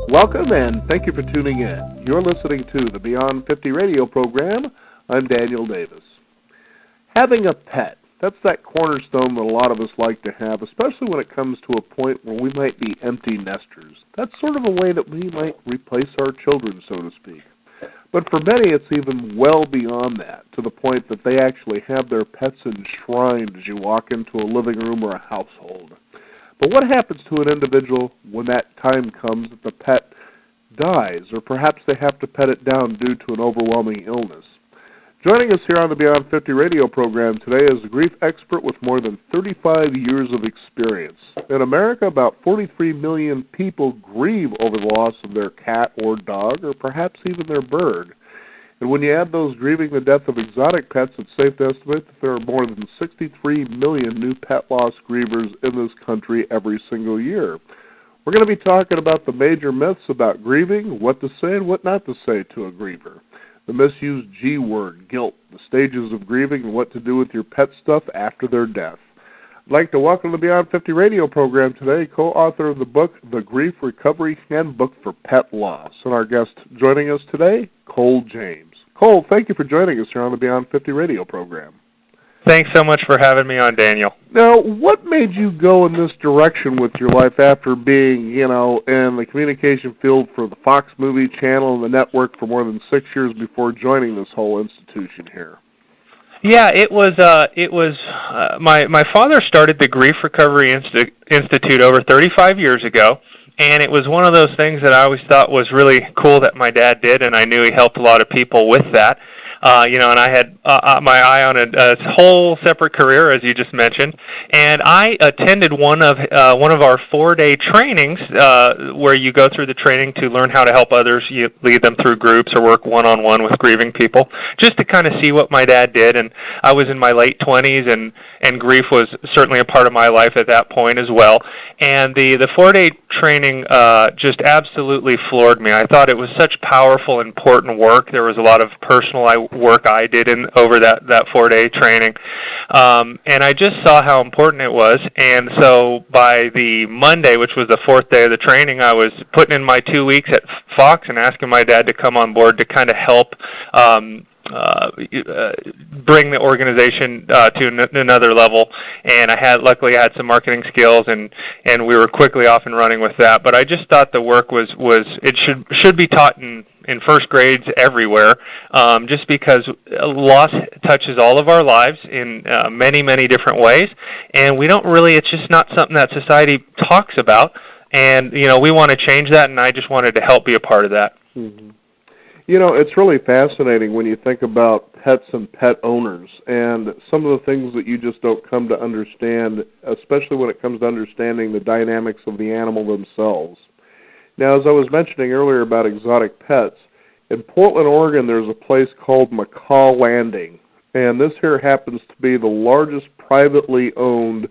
Welcome and thank you for tuning in. You're listening to the Beyond 50 radio program. I'm Daniel Davis. Having a pet, that's that cornerstone that a lot of us like to have, especially when it comes to a point where we might be empty nesters. That's sort of a way that we might replace our children, so to speak. But for many, it's even well beyond that, to the point that they actually have their pets enshrined as you walk into a living room or a household. But what happens to an individual when that time comes that the pet dies, or perhaps they have to pet it down due to an overwhelming illness? Joining us here on the Beyond 50 radio program today is a grief expert with more than 35 years of experience. In America, about 43 million people grieve over the loss of their cat or dog, or perhaps even their bird. And when you add those grieving the death of exotic pets, it's safe to estimate that there are more than 63 million new pet loss grievers in this country every single year. We're going to be talking about the major myths about grieving, what to say and what not to say to a griever, the misused G word, guilt, the stages of grieving, and what to do with your pet stuff after their death. I'd like to welcome to the Beyond 50 radio program today, co-author of the book, The Grief Recovery Handbook for Pet Loss. And our guest joining us today, Cole James. Cole, thank you for joining us here on the Beyond 50 radio program. Thanks so much for having me on, Daniel. Now, what made you go in this direction with your life after being, in the communication field for the Fox movie channel and the network for more than 6 years before joining this whole institution here? Yeah, it was my father started the Grief Recovery Institute over 35 years ago, and it was one of those things that I always thought was really cool that my dad did, and I knew he helped a lot of people with that. And I had my eye on a whole separate career, as you just mentioned, and I attended one of our 4-day trainings where you go through the training to learn how to help others. You lead them through groups or work one-on-one with grieving people, just to kind of see what my dad did. And I was in my late 20s, and grief was certainly a part of my life at that point as well. And the 4-day training just absolutely floored me. I thought it was such powerful, important work. There was a lot of personal work I did over that 4-day training, and I just saw how important it was. And so by the Monday, which was the 4th day of the training, I was putting in my 2 weeks at Fox and asking my dad to come on board to kind of help bring the organization to another level. And luckily I had some marketing skills, and we were quickly off and running with that. But I just thought the work was it should be taught in first grades everywhere, just because loss touches all of our lives in many, many different ways, and it's just not something that society talks about, and we want to change that, and I just wanted to help be a part of that. Mm-hmm. It's really fascinating when you think about pets and pet owners and some of the things that you just don't come to understand, especially when it comes to understanding the dynamics of the animal themselves. Now, as I was mentioning earlier about exotic pets, in Portland, Oregon, there's a place called Macaw Landing, and this here happens to be the largest privately owned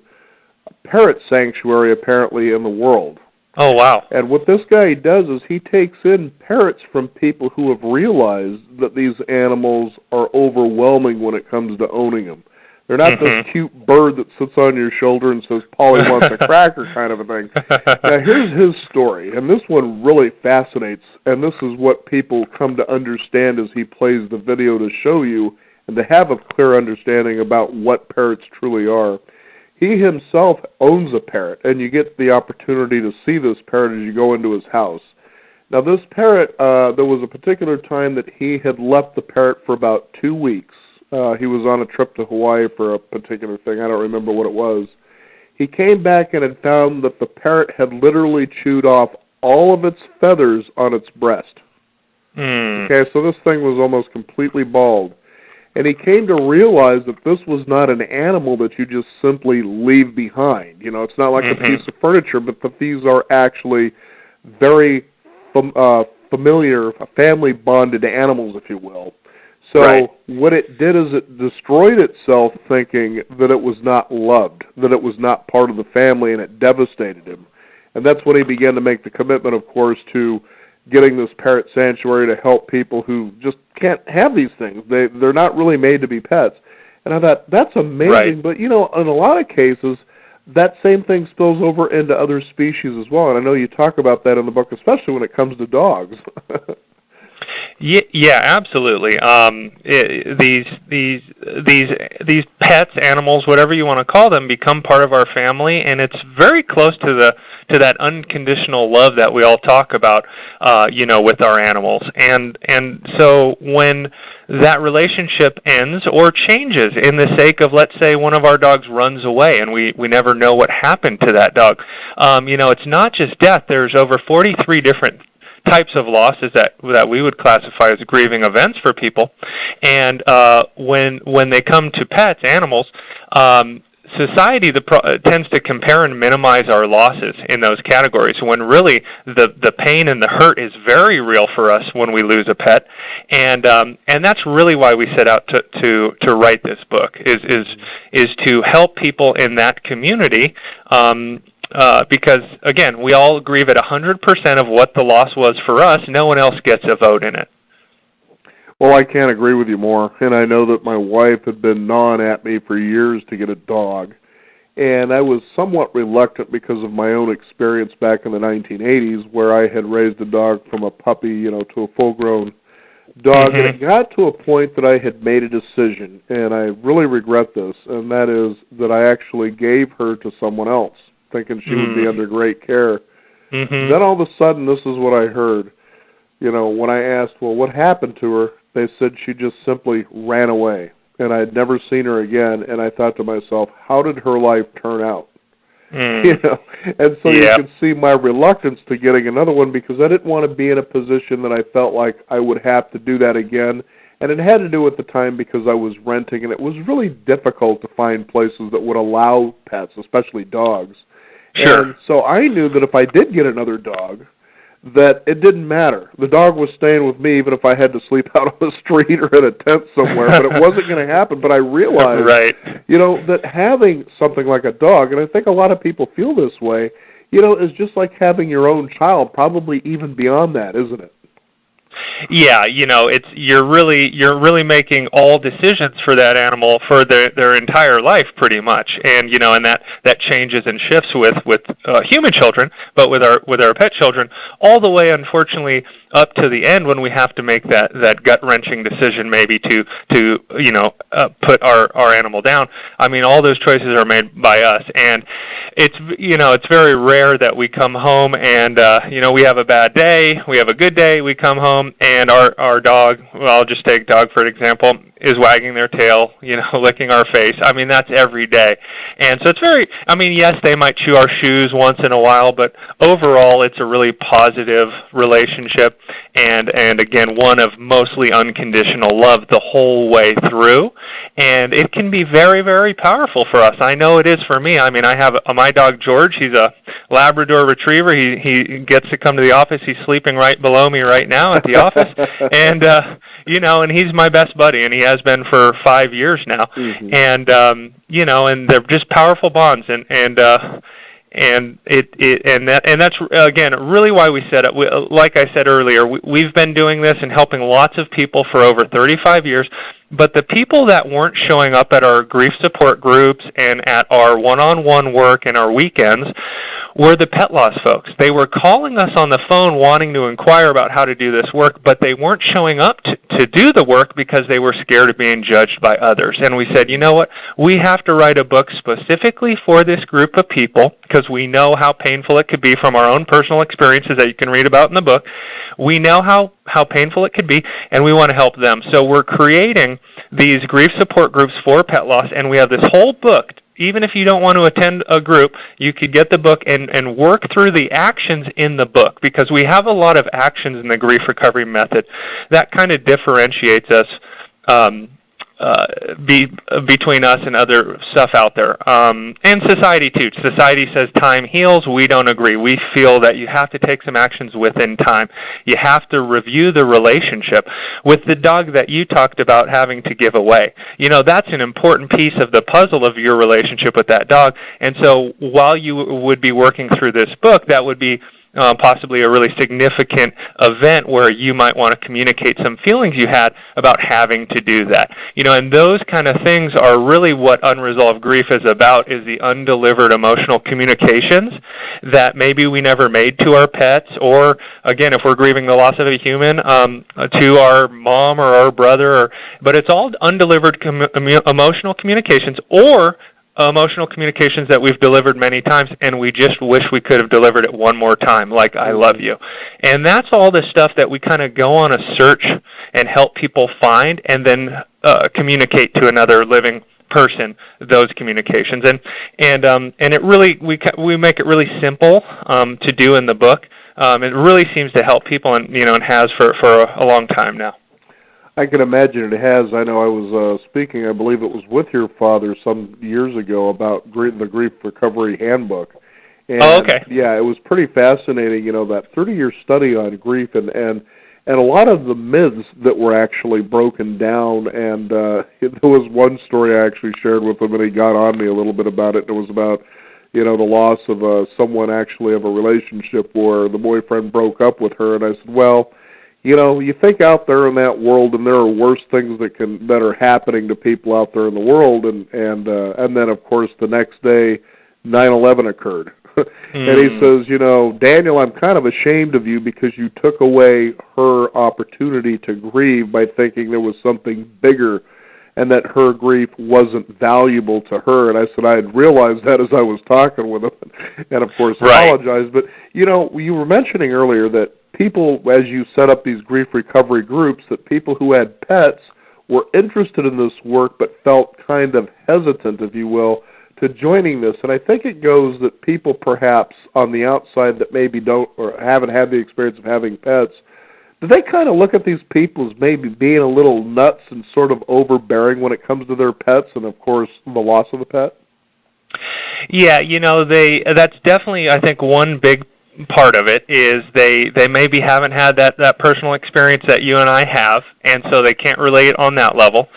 parrot sanctuary, apparently, in the world. Oh, wow. And what this guy does is he takes in parrots from people who have realized that these animals are overwhelming when it comes to owning them. They're not this cute bird that sits on your shoulder and says, Polly wants a cracker kind of a thing. Now, here's his story, and this one really fascinates, and this is what people come to understand as he plays the video to show you and to have a clear understanding about what parrots truly are. He himself owns a parrot, and you get the opportunity to see this parrot as you go into his house. Now, this parrot, there was a particular time that he had left the parrot for about 2 weeks. He was on a trip to Hawaii for a particular thing. I don't remember what it was. He came back and had found that the parrot had literally chewed off all of its feathers on its breast. Okay, so this thing was almost completely bald. And he came to realize that this was not an animal that you just simply leave behind. It's not like a piece of furniture, but that these are actually very familiar, family-bonded animals, if you will. So what it did is it destroyed itself thinking that it was not loved, that it was not part of the family, and it devastated him. And that's when he began to make the commitment, of course, to getting this parrot sanctuary to help people who just can't have these things. They're not really made to be pets. And I thought, that's amazing. But, in a lot of cases, that same thing spills over into other species as well. And I know you talk about that in the book, especially when it comes to dogs. Yeah, absolutely. These pets, animals, whatever you want to call them, become part of our family, and it's very close to that unconditional love that we all talk about, with our animals. And so when that relationship ends or changes in the sake of, let's say, one of our dogs runs away and we never know what happened to that dog, it's not just death. There's over 43 different types of losses that we would classify as grieving events for people. And when they come to pets, animals, society tends to compare and minimize our losses in those categories, when really the pain and the hurt is very real for us when we lose a pet. And that's really why we set out to write this book, is to help people in that community, because, again, we all grieve at 100% of what the loss was for us. No one else gets a vote in it. Well, I can't agree with you more, and I know that my wife had been gnawing at me for years to get a dog, and I was somewhat reluctant because of my own experience back in the 1980s, where I had raised a dog from a puppy, to a full-grown dog, and it got to a point that I had made a decision, and I really regret this, and that is that I actually gave her to someone else, thinking she would be under great care. Then all of a sudden, this is what I heard. When I asked, well, what happened to her, they said she just simply ran away, and I had never seen her again, and I thought to myself, how did her life turn out? And so you can see my reluctance to getting another one, because I didn't want to be in a position that I felt like I would have to do that again. And it had to do with the time because I was renting, and it was really difficult to find places that would allow pets, especially dogs. Sure. And so I knew that if I did get another dog, that it didn't matter. The dog was staying with me even if I had to sleep out on the street or in a tent somewhere, but it wasn't going to happen. But I realized, that having something like a dog, and I think a lot of people feel this way, is just like having your own child, probably even beyond that, isn't it? Yeah, you're really making all decisions for that animal for their entire life, pretty much, and and that changes and shifts with human children, but with our pet children, all the way, unfortunately, up to the end when we have to make that gut wrenching decision, maybe to put our animal down. I mean, all those choices are made by us, and it's very rare that we come home and we have a bad day, we have a good day, we come home and our dog, well, I'll just take dog for an example, is wagging their tail, licking our face. I mean, that's every day. And so yes, they might chew our shoes once in a while, but overall it's a really positive relationship and again, one of mostly unconditional love the whole way through. And it can be very, very powerful for us. I know it is for me. I mean, I have my dog George. He's a Labrador Retriever. He gets to come to the office. He's sleeping right below me right now at the office. And and he's my best buddy, and he has been for 5 years now. And and they're just powerful bonds, and that's again really why we said it. Like I said earlier, we've been doing this and helping lots of people for over 35 years. But the people that weren't showing up at our grief support groups and at our one-on-one work and our weekends were the pet loss folks. They were calling us on the phone wanting to inquire about how to do this work, but they weren't showing up to do the work because they were scared of being judged by others. And we said, you know what, we have to write a book specifically for this group of people because we know how painful it could be from our own personal experiences that you can read about in the book. We know how painful it could be, and we want to help them. So we're creating these grief support groups for pet loss, and we have this whole book. Even if you don't want to attend a group, you could get the book and work through the actions in the book, because we have a lot of actions in the grief recovery method that kind of differentiates us between us and other stuff out there. And society, too. Society says time heals. We don't agree. We feel that you have to take some actions within time. You have to review the relationship. With the dog that you talked about having to give away, that's an important piece of the puzzle of your relationship with that dog. And so while you would be working through this book, that would be possibly a really significant event where you might want to communicate some feelings you had about having to do that. And those kind of things are really what unresolved grief is about, is the undelivered emotional communications that maybe we never made to our pets, or, again, if we're grieving the loss of a human, to our mom or our brother. But it's all undelivered emotional communications, or emotional communications that we've delivered many times, and we just wish we could have delivered it one more time, like "I love you." And that's all the stuff that we kind of go on a search and help people find, and then communicate to another living person those communications. And it really, we make it really simple to do in the book. It really seems to help people, and has for a long time now. I can imagine it has. I know I was speaking, I believe it was with your father some years ago, about the Grief Recovery Handbook. And, okay. Yeah, it was pretty fascinating, that 30-year study on grief, and a lot of the myths that were actually broken down. And there was one story I actually shared with him, and he got on me a little bit about it. It was about, the loss of someone actually of a relationship where the boyfriend broke up with her, and I said, well, you think out there in that world, and there are worse things that are happening to people out there in the world, and then of course the next day, 9/11 occurred, and he says, Daniel, I'm kind of ashamed of you because you took away her opportunity to grieve by thinking there was something bigger, and that her grief wasn't valuable to her. And I said I had realized that as I was talking with him, and of course apologized. But you were mentioning earlier that people, as you set up these grief recovery groups, that people who had pets were interested in this work but felt kind of hesitant, if you will, to joining this. And I think it goes that people perhaps on the outside that maybe don't or haven't had the experience of having pets, do they kind of look at these people as maybe being a little nuts and sort of overbearing when it comes to their pets and, of course, the loss of the pet? Yeah, that's definitely, I think, one big part of it is they maybe haven't had that personal experience that you and I have, and so they can't relate on that level.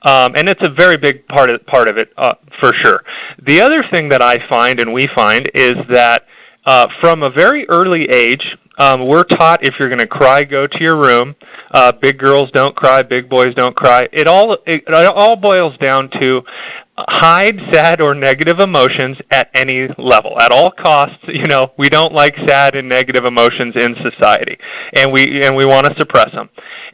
And it's a very big part of it for sure. The other thing that I find and we find is that from a very early age, we're taught if you're going to cry, go to your room. Big girls don't cry, big boys don't cry. It all boils down to hide sad or negative emotions at any level, at all costs. We don't like sad and negative emotions in society, and we want to suppress them.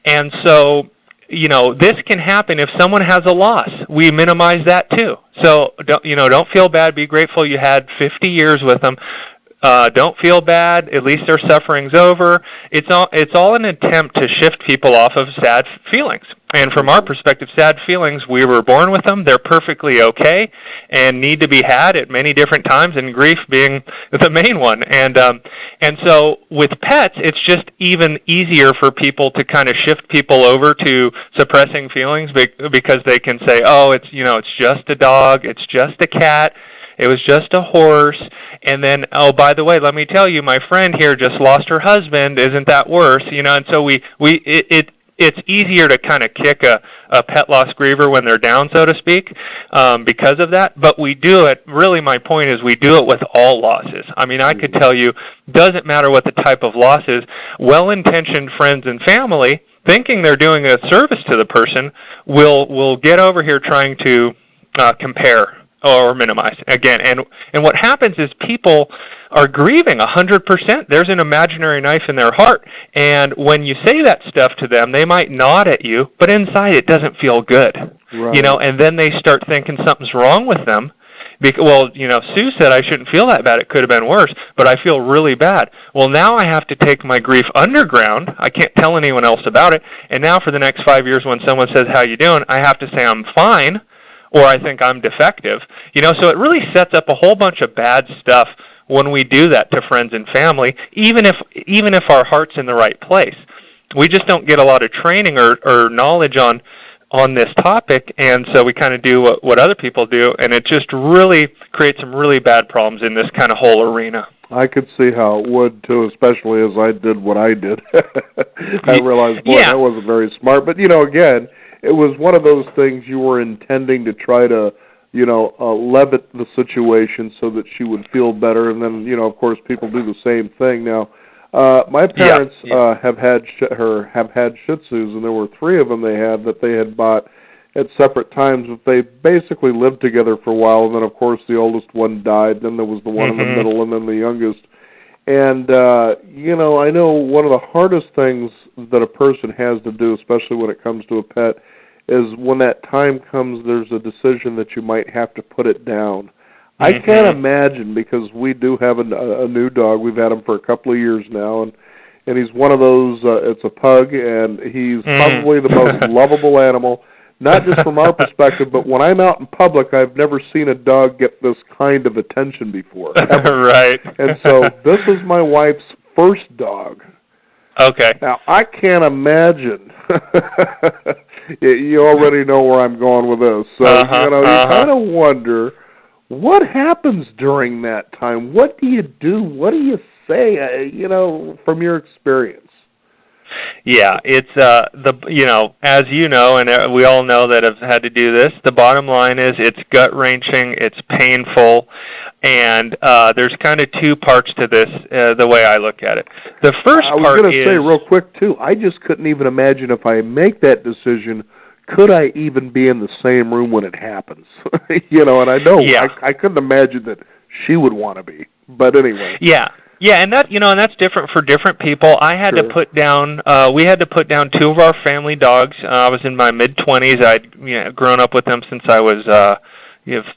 And so, this can happen if someone has a loss. We minimize that too. So don't feel bad. Be grateful you had 50 years with them. Don't feel bad. At least their suffering's over. It's all an attempt to shift people off of sad feelings. And from our perspective, sad feelings, we were born with them. They're perfectly okay and need to be had at many different times, and grief being the main one. And so with pets, it's just even easier for people to kind of shift people over to suppressing feelings because they can say, oh, it's just a dog, it's just a cat, it was just a horse. And then, oh, by the way, let me tell you, my friend here just lost her husband. Isn't that worse? And so it's easier to kind of kick a pet loss griever when they're down, so to speak, because of that. But we do it, really my point is we do it with all losses. I mean, I could tell you, doesn't matter what the type of loss is, well-intentioned friends and family, thinking they're doing a service to the person, will get over here trying to compare or minimize again. And what happens is people are grieving 100%. There's an imaginary knife in their heart, and when you say that stuff to them, they might nod at you, but inside it doesn't feel good. Right. And then they start thinking something's wrong with them. Well, Sue said I shouldn't feel that bad. It could have been worse, but I feel really bad. Well, now I have to take my grief underground. I can't tell anyone else about it. And now for the next 5 years when someone says, how you doing, I have to say I'm fine, or I think I'm defective. So it really sets up a whole bunch of bad stuff when we do that to friends and family, even if our heart's in the right place. We just don't get a lot of training or knowledge on this topic, and so we kind of do what other people do, and it just really creates some really bad problems in this kind of whole arena. I could see how it would, too, especially as I did what I did. I realized, boy, that wasn't very smart. But, again, it was one of those things you were intending to try to levitt the situation so that she would feel better. And then, of course, people do the same thing. Now, my parents have had Shih Tzus, and there were 3 of them they had bought at separate times, but they basically lived together for a while, and then, of course, the oldest one died, then there was the one in the middle, and then the youngest. And, I know one of the hardest things that a person has to do, especially when it comes to a pet, is when that time comes, there's a decision that you might have to put it down. I can't imagine, because we do have a new dog. We've had him for a couple of years now, and he's one of those, it's a pug, and he's probably the most lovable animal. Not just from our perspective, but when I'm out in public, I've never seen a dog get this kind of attention before. Right. And so this is my wife's first dog. Okay. Now, I can't imagine. You already know where I'm going with this. So, you kind of wonder, what happens during that time? What do you do? What do you say, from your experience? Yeah, it's as you know, and we all know that have had to do this. The bottom line is it's gut-wrenching, it's painful, and there's kind of 2 parts to this. The way I look at it, the first part is, I was going to say real quick too. I just couldn't even imagine if I make that decision, could I even be in the same room when it happens? And I know I couldn't imagine that she would want to be. But anyway. Yeah. Yeah, and that's different for different people. I had to put down, we had to put down 2 of our family dogs. I was in my mid-20s. I'd grown up with them since I was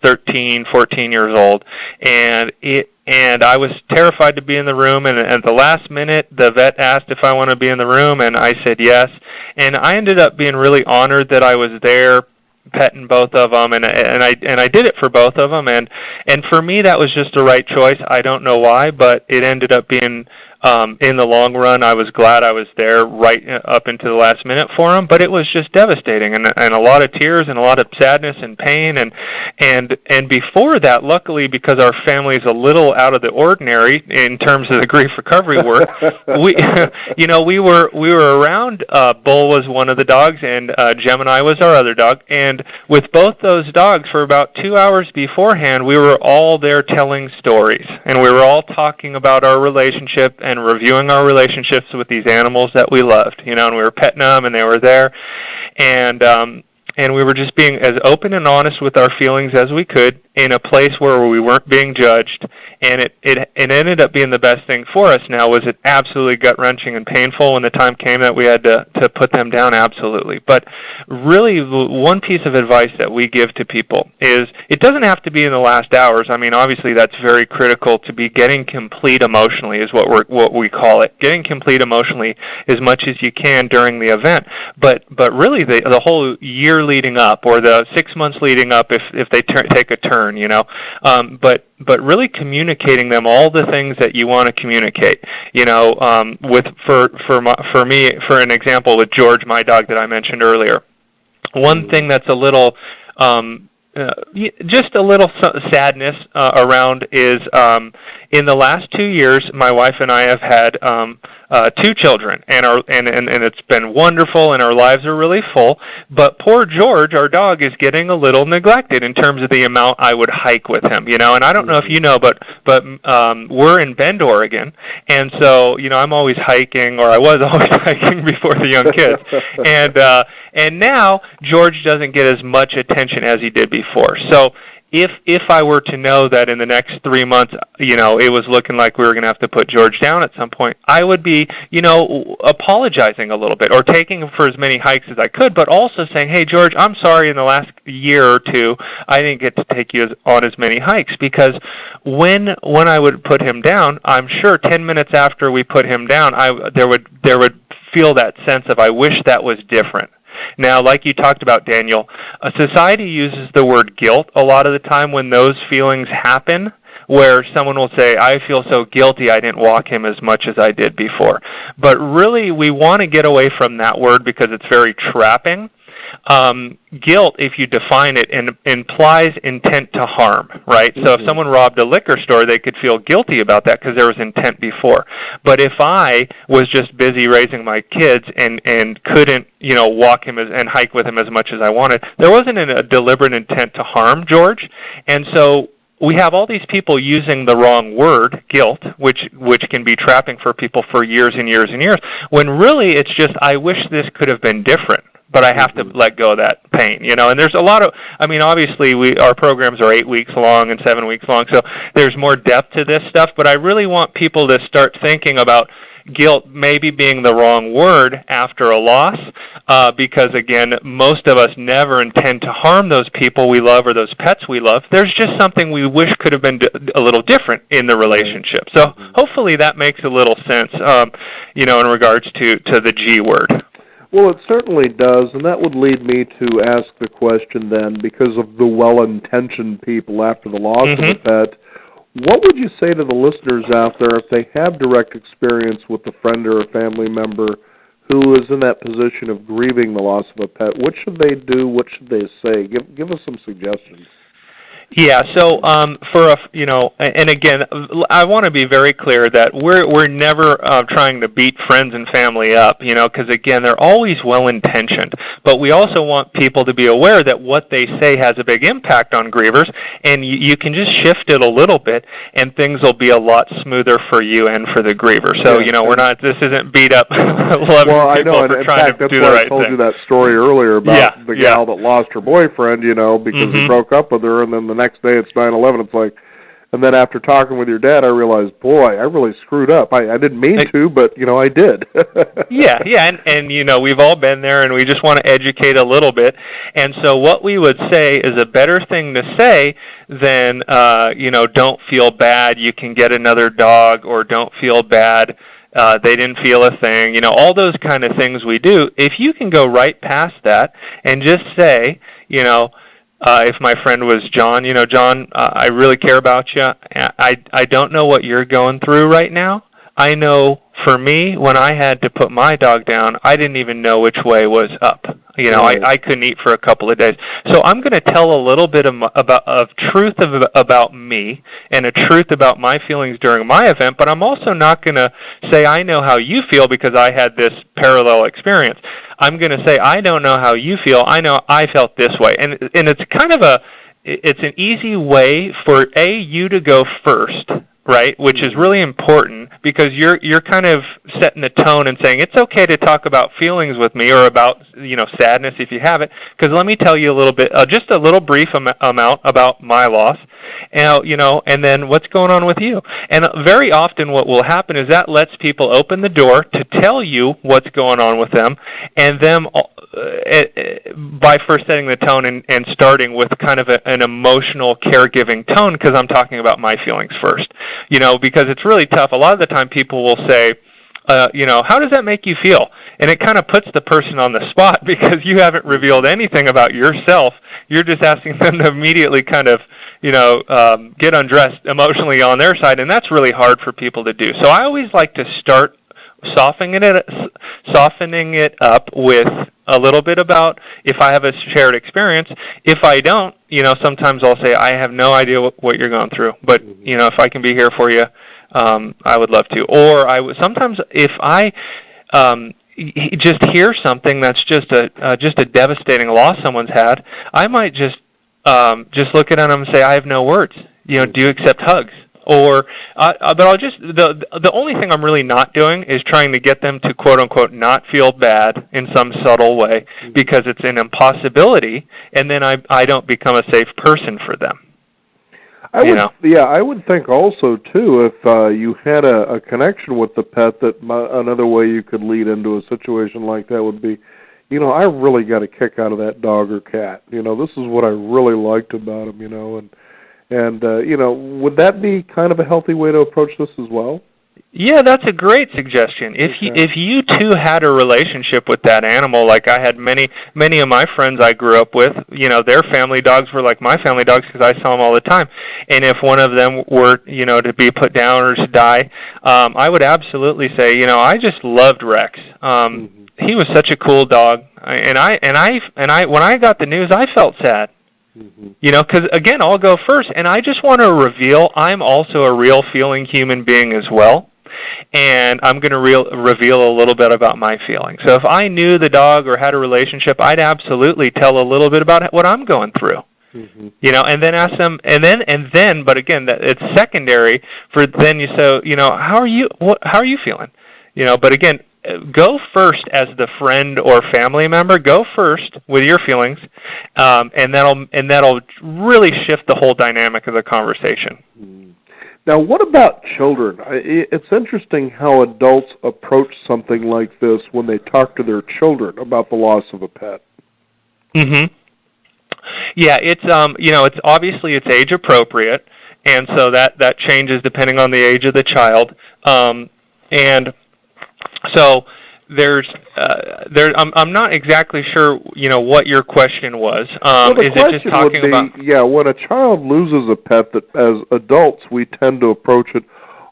13, 14 years old, and I was terrified to be in the room. And at the last minute, the vet asked if I want to be in the room, and I said yes. And I ended up being really honored that I was there, petting both of them, and I did it for both of them, and for me that was just the right choice. I don't know why, but it ended up being, in the long run, I was glad I was there right up into the last minute for them. But it was just devastating, and a lot of tears and a lot of sadness and pain, and before that, luckily, because our family is a little out of the ordinary in terms of the grief recovery work, we were around. Bull was one of the dogs, and Gemini was our other dog, and with both those dogs, for about 2 hours beforehand, we were all there telling stories, and we were all talking about our relationship and reviewing our relationships with these animals that we loved, and we were petting them, and they were there, and we were just being as open and honest with our feelings as we could in a place where we weren't being judged, and it ended up being the best thing for us. Now, was it absolutely gut-wrenching and painful when the time came that we had to put them down? Absolutely. But really, one piece of advice that we give to people is it doesn't have to be in the last hours. I mean, obviously, that's very critical to be getting complete emotionally is what we call it. Getting complete emotionally as much as you can during the event. But really, the whole year leading up, or the 6 months leading up, if they take a turn, but really communicating them all the things that you want to communicate. For me, for an example, with George, my dog that I mentioned earlier, one thing that's a little just a little sadness around is in the last 2 years, my wife and I have had 2 children, and it's been wonderful, and our lives are really full. But poor George, our dog, is getting a little neglected in terms of the amount I would hike with him. And I don't know if you know, but we're in Bend, Oregon, and so I'm always hiking, or I was always hiking before the young kids, and now George doesn't get as much attention as he did before. So if I were to know that in the next 3 months, it was looking like we were going to have to put George down at some point, I would be, apologizing a little bit, or taking him for as many hikes as I could, but also saying, hey, George, I'm sorry in the last year or 2, I didn't get to take you on as many hikes, because when I would put him down, I'm sure 10 minutes after we put him down, there would feel that sense of, I wish that was different. Now, like you talked about, Daniel, society uses the word guilt a lot of the time when those feelings happen, where someone will say, I feel so guilty I didn't walk him as much as I did before. But really, we want to get away from that word because it's very trapping. guilt, if you define it, implies intent to harm, right? So if someone robbed a liquor store, they could feel guilty about that because there was intent before. But if I was just busy raising my kids and couldn't, walk him and hike with him as much as I wanted, there wasn't a deliberate intent to harm George. And so we have all these people using the wrong word, guilt, which can be trapping for people for years and years and years, when really it's just, I wish this could have been different, but I have to let go of that pain, and there's a lot of, obviously our programs are 8 weeks long and 7 weeks long, so there's more depth to this stuff, but I really want people to start thinking about guilt maybe being the wrong word after a loss, because again, most of us never intend to harm those people we love or those pets we love. There's just something we wish could have been a little different in the relationship. So hopefully that makes a little sense, in regards to the G word. Well, it certainly does, and that would lead me to ask the question then, because of the well-intentioned people after the loss of a pet, what would you say to the listeners out there if they have direct experience with a friend or a family member who is in that position of grieving the loss of a pet? What should they do? What should they say? Give us some suggestions. Yeah, so and again, I want to be very clear that we're never trying to beat friends and family up, because again, they're always well-intentioned. But we also want people to be aware that what they say has a big impact on grievers, and you can just shift it a little bit, and things will be a lot smoother for you and for the griever. So, we're not. This isn't beat up 11 people for trying to do the right thing. I told you that story earlier about the gal that lost her boyfriend, because he broke up with her, and then the next day it's 9/11. It's like, and then after talking with your dad, I realized, boy, I really screwed up. I didn't mean to, but I did. and we've all been there, and we just want to educate a little bit. And so what we would say is a better thing to say than don't feel bad, you can get another dog, or don't feel bad, they didn't feel a thing, all those kind of things we do. If you can go right past that and just say, if my friend was John, John, I really care about you. I don't know what you're going through right now. I know for me, when I had to put my dog down, I didn't even know which way was up. I couldn't eat for a couple of days. So I'm going to tell a little bit of truth about me and a truth about my feelings during my event, but I'm also not going to say I know how you feel because I had this parallel experience. I'm going to say I don't know how you feel. I know I felt this way. And it's kind of it's an easy way for you to go first, right? Which is really important because you're kind of setting the tone and saying it's okay to talk about feelings with me or about sadness if you have it. Because let me tell you a little bit, just a little brief amount about my loss, and then what's going on with you. And very often what will happen is that lets people open the door to tell you what's going on with them, and them by first setting the tone and starting with kind of an emotional caregiving tone, because I'm talking about my feelings first. Because it's really tough. A lot of the time people will say, how does that make you feel? And it kind of puts the person on the spot because you haven't revealed anything about yourself. You're just asking them to immediately kind of, get undressed emotionally on their side, and that's really hard for people to do. So I always like to start softening it up with a little bit about if I have a shared experience. If I don't, sometimes I'll say, I have no idea what you're going through, but, if I can be here for you, I would love to. Or sometimes if I just hear something that's just a devastating loss someone's had, I might just look at them and say, I have no words. Do you accept hugs? Or, but I'll just, the only thing I'm really not doing is trying to get them to quote unquote not feel bad in some subtle way, because it's an impossibility, and then I don't become a safe person for them. I would think also too, if you had a connection with the pet, that another way you could lead into a situation like that would be, I really got a kick out of that dog or cat. This is what I really liked about him. And would that be kind of a healthy way to approach this as well? Yeah, that's a great suggestion. If you too had a relationship with that animal, like I had many of my friends I grew up with, their family dogs were like my family dogs because I saw them all the time. And if one of them were, to be put down or to die, I would absolutely say, I just loved Rex. He was such a cool dog, and I when I got the news, I felt sad. Because again, I'll go first, and I just want to reveal I'm also a real feeling human being as well. And I'm going to reveal a little bit about my feelings. So if I knew the dog or had a relationship, I'd absolutely tell a little bit about what I'm going through. And then ask them, and then, but again, it's secondary for then you say, how are you feeling? But again, go first as the friend or family member. Go first with your feelings, and that'll really shift the whole dynamic of the conversation. Now, what about children? It's interesting how adults approach something like this when they talk to their children about the loss of a pet. Yeah, it's it's obviously it's age appropriate, and so that changes depending on the age of the child. And so I'm not exactly sure what your question was. Is it just talking about? Yeah, when a child loses a pet, that as adults we tend to approach it,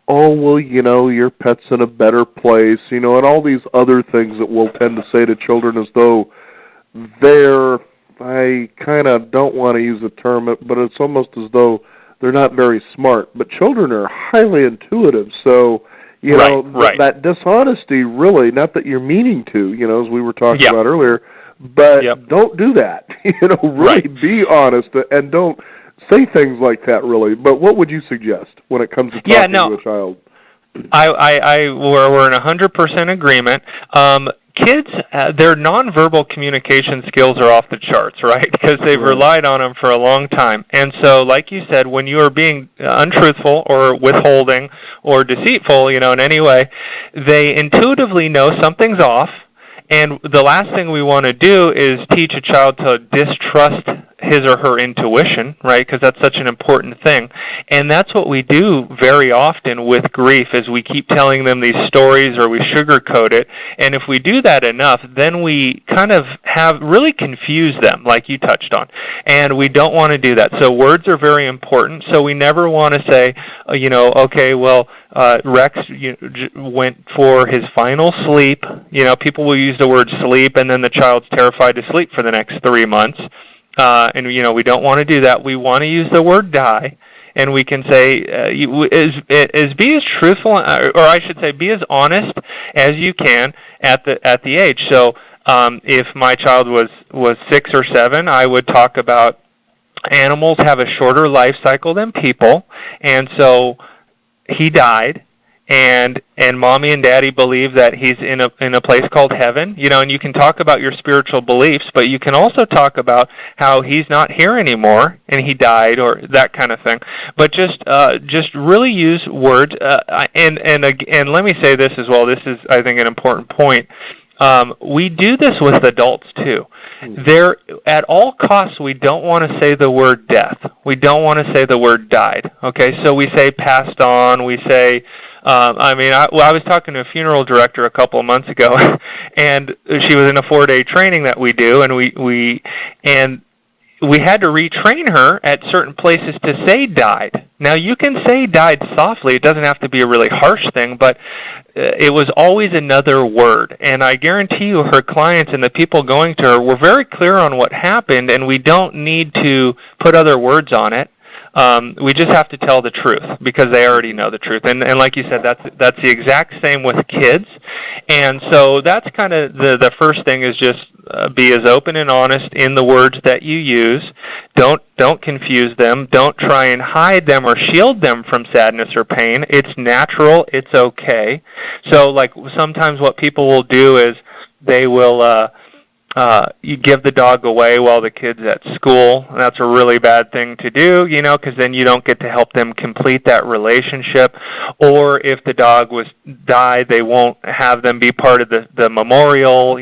oh well, your pet's in a better place, and all these other things that we'll tend to say to children as though I kind of don't want to use the term, but it's almost as though they're not very smart. But children are highly intuitive, so that dishonesty really, not that you're meaning to, as we were talking about earlier, but don't do that. Really be honest and don't say things like that, really. But what would you suggest when it comes to talking to a child? We're in 100% agreement. Kids, their nonverbal communication skills are off the charts, right? Because they've relied on them for a long time. And so, like you said, when you are being untruthful or withholding or deceitful, in any way, they intuitively know something's off. And the last thing we want to do is teach a child to distrust his or her intuition, right? Because that's such an important thing. And that's what we do very often with grief is we keep telling them these stories or we sugarcoat it. And if we do that enough, then we kind of really confuse them, like you touched on. And we don't want to do that. So words are very important. So we never want to say, okay, well, Rex went for his final sleep. People will use the word sleep, and then the child's terrified to sleep for the next 3 months. And we don't want to do that. We want to use the word die, and we can say, be as truthful, or I should say, be as honest as you can at the age. So, if my child was 6 or 7, I would talk about animals have a shorter life cycle than people, and so he died. And mommy and daddy believe that he's in a place called heaven, and you can talk about your spiritual beliefs, but you can also talk about how he's not here anymore and he died or that kind of thing. But just really use words. And let me say this as well. This is, I think, an important point. We do this with adults too. At all costs, we don't want to say the word death. We don't want to say the word died. Okay, so we say passed on. We say. I was talking to a funeral director a couple of months ago, and she was in a 4-day training that we do, and we had to retrain her at certain places to say died. Now, you can say died softly. It doesn't have to be a really harsh thing, but it was always another word. And I guarantee you her clients and the people going to her were very clear on what happened, and we don't need to put other words on it. We just have to tell the truth because they already know the truth. And like you said, that's the exact same with kids. And so that's kind of the first thing is just be as open and honest in the words that you use. Don't confuse them. Don't try and hide them or shield them from sadness or pain. It's natural. It's okay. So like sometimes what people will do is they will you give the dog away while the kid's at school. That's a really bad thing to do, because then you don't get to help them complete that relationship. Or if the dog died, they won't have them be part of the memorial,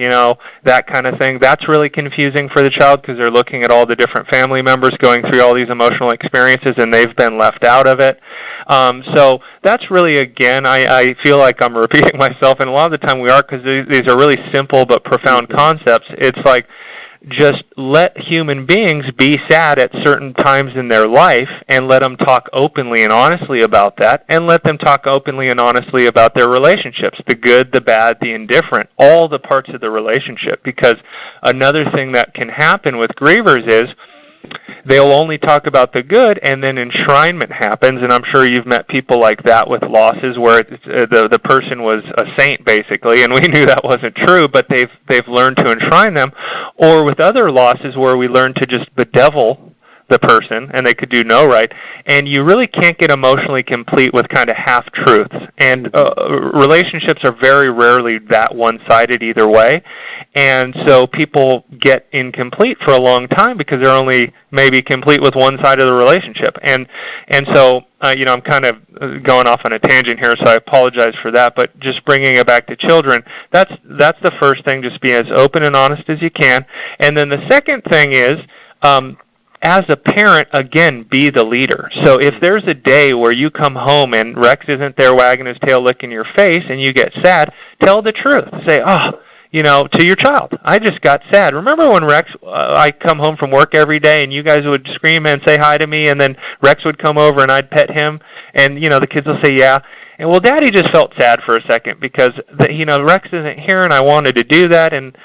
that kind of thing. That's really confusing for the child because they're looking at all the different family members going through all these emotional experiences and they've been left out of it. So that's really, again, I feel like I'm repeating myself, and a lot of the time we are, because these are really simple but profound concepts. It's like, just let human beings be sad at certain times in their life and let them talk openly and honestly about that, and let them talk openly and honestly about their relationships, the good, the bad, the indifferent, all the parts of the relationship. Because another thing that can happen with grievers is they'll only talk about the good, and then enshrinement happens, and I'm sure you've met people like that with losses where the person was a saint, basically, and we knew that wasn't true, but they've learned to enshrine them. Or with other losses where we learn to just bedevil the person, and they could do no right, and you really can't get emotionally complete with kind of half-truths. And relationships are very rarely that one-sided either way, and so people get incomplete for a long time because they're only maybe complete with one side of the relationship. And so, I'm kind of going off on a tangent here, so I apologize for that, but just bringing it back to children, that's the first thing, just be as open and honest as you can. And then the second thing is, as a parent, again, be the leader. So if there's a day where you come home and Rex isn't there wagging his tail licking your face and you get sad, tell the truth. Say, to your child, I just got sad. Remember when Rex, I come home from work every day and you guys would scream and say hi to me, and then Rex would come over and I'd pet him, and, the kids will say, yeah. And, well, Daddy just felt sad for a second because, Rex isn't here and I wanted to do that, and,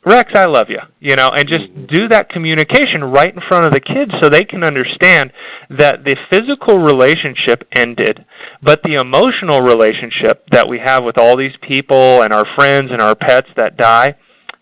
Rex, I love you, and just do that communication right in front of the kids so they can understand that the physical relationship ended, but the emotional relationship that we have with all these people and our friends and our pets that die,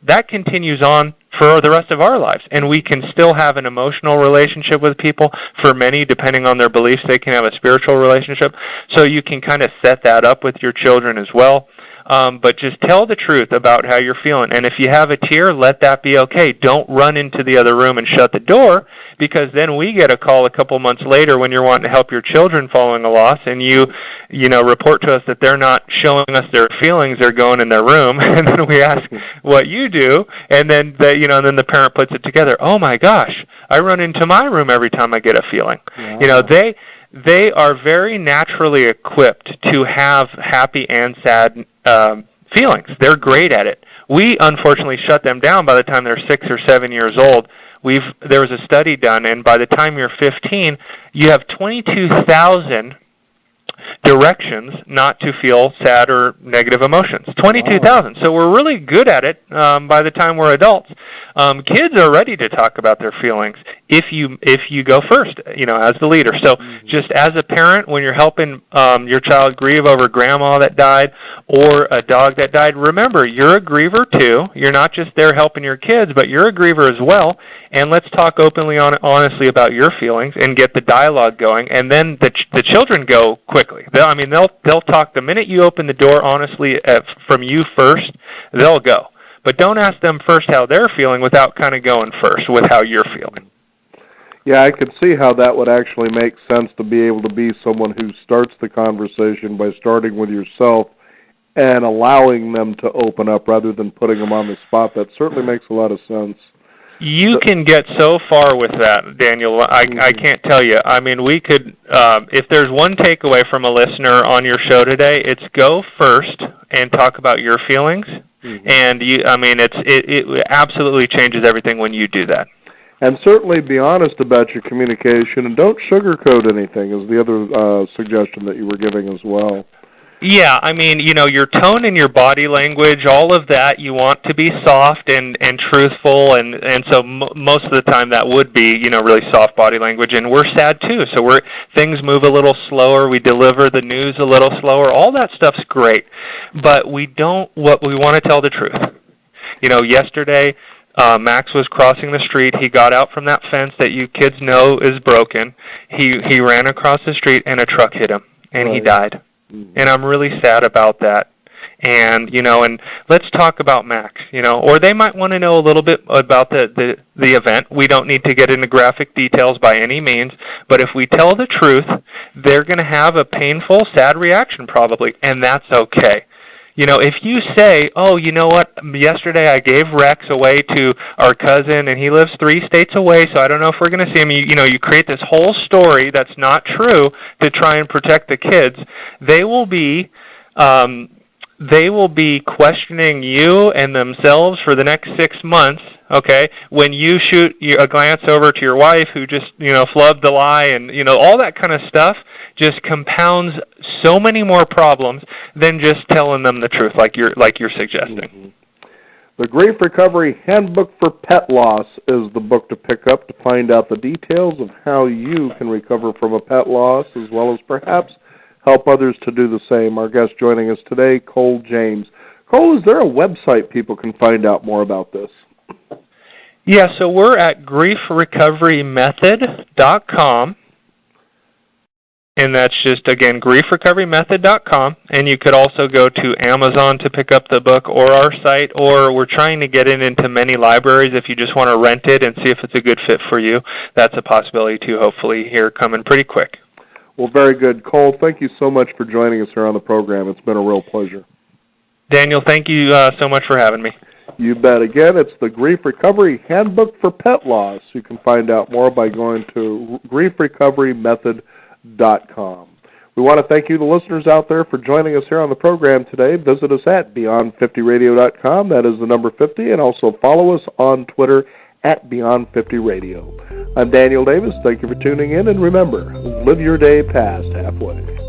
that continues on for the rest of our lives. And we can still have an emotional relationship with people. For many, depending on their beliefs, they can have a spiritual relationship. So you can kind of set that up with your children as well. But just tell the truth about how you're feeling. And if you have a tear, let that be okay. Don't run into the other room and shut the door, because then we get a call a couple months later when you're wanting to help your children following a loss, and you report to us that they're not showing us their feelings, they're going in their room, and then we ask what you do, and then then the parent puts it together. Oh my gosh, I run into my room every time I get a feeling. Wow. They are very naturally equipped to have happy and sad feelings. They're great at it. We unfortunately shut them down by the time they're 6 or 7 years old. There was a study done, and by the time you're 15, you have 22,000 directions not to feel sad or negative emotions. 22,000. So we're really good at it by the time we're adults. Kids are ready to talk about their feelings if you go first, as the leader. So just as a parent, when you're helping your child grieve over grandma that died or a dog that died, remember, you're a griever too. You're not just there helping your kids, but you're a griever as well. And let's talk openly, honestly about your feelings and get the dialogue going. And then the children go quickly. They'll talk the minute you open the door honestly from you first. They'll go. But don't ask them first how they're feeling without kind of going first with how you're feeling. Yeah, I could see how that would actually make sense, to be able to be someone who starts the conversation by starting with yourself and allowing them to open up rather than putting them on the spot. That certainly makes a lot of sense. You can get so far with that, Daniel. I can't tell you. We could, if there's one takeaway from a listener on your show today, it's go first and talk about your feelings. And it absolutely changes everything when you do that. And certainly be honest about your communication, and don't sugarcoat anything, is the other suggestion that you were giving as well. Yeah, your tone and your body language, all of that, you want to be soft and truthful, and so most of the time that would be, really soft body language. And we're sad too, so things move a little slower. We deliver the news a little slower. All that stuff's great, but we want to tell the truth. Yesterday, Max was crossing the street. He got out from that fence that you kids know is broken. He ran across the street and a truck hit him, and He died. And I'm really sad about that. And, and let's talk about Max, or they might want to know a little bit about the event. We don't need to get into graphic details by any means, but if we tell the truth, they're going to have a painful, sad reaction probably, and that's okay. If you say, oh, you know what, yesterday I gave Rex away to our cousin, and he lives 3 states away, so I don't know if we're going to see him. You create this whole story that's not true to try and protect the kids. They will be questioning you and themselves for the next 6 months. Okay, when you shoot a glance over to your wife who just, flubbed the lie, and, all that kind of stuff just compounds so many more problems than just telling them the truth like you're suggesting. Mm-hmm. The Grief Recovery Handbook for Pet Loss is the book to pick up to find out the details of how you can recover from a pet loss, as well as perhaps help others to do the same. Our guest joining us today, Cole James. Cole, is there a website people can find out more about this? Yeah, so we're at griefrecoverymethod.com, and that's just, again, griefrecoverymethod.com, and you could also go to Amazon to pick up the book, or our site, or we're trying to get it into many libraries if you just want to rent it and see if it's a good fit for you. That's a possibility, too, hopefully, here coming pretty quick. Well, very good. Cole, thank you so much for joining us here on the program. It's been a real pleasure. Daniel, thank you so much for having me. You bet. Again, it's the Grief Recovery Handbook for Pet Loss. You can find out more by going to griefrecoverymethod.com. We want to thank you, the listeners out there, for joining us here on the program today. Visit us at beyond50radio.com. That is the number 50. And also follow us on Twitter at Beyond50Radio. I'm Daniel Davis. Thank you for tuning in. And remember, live your day past halfway.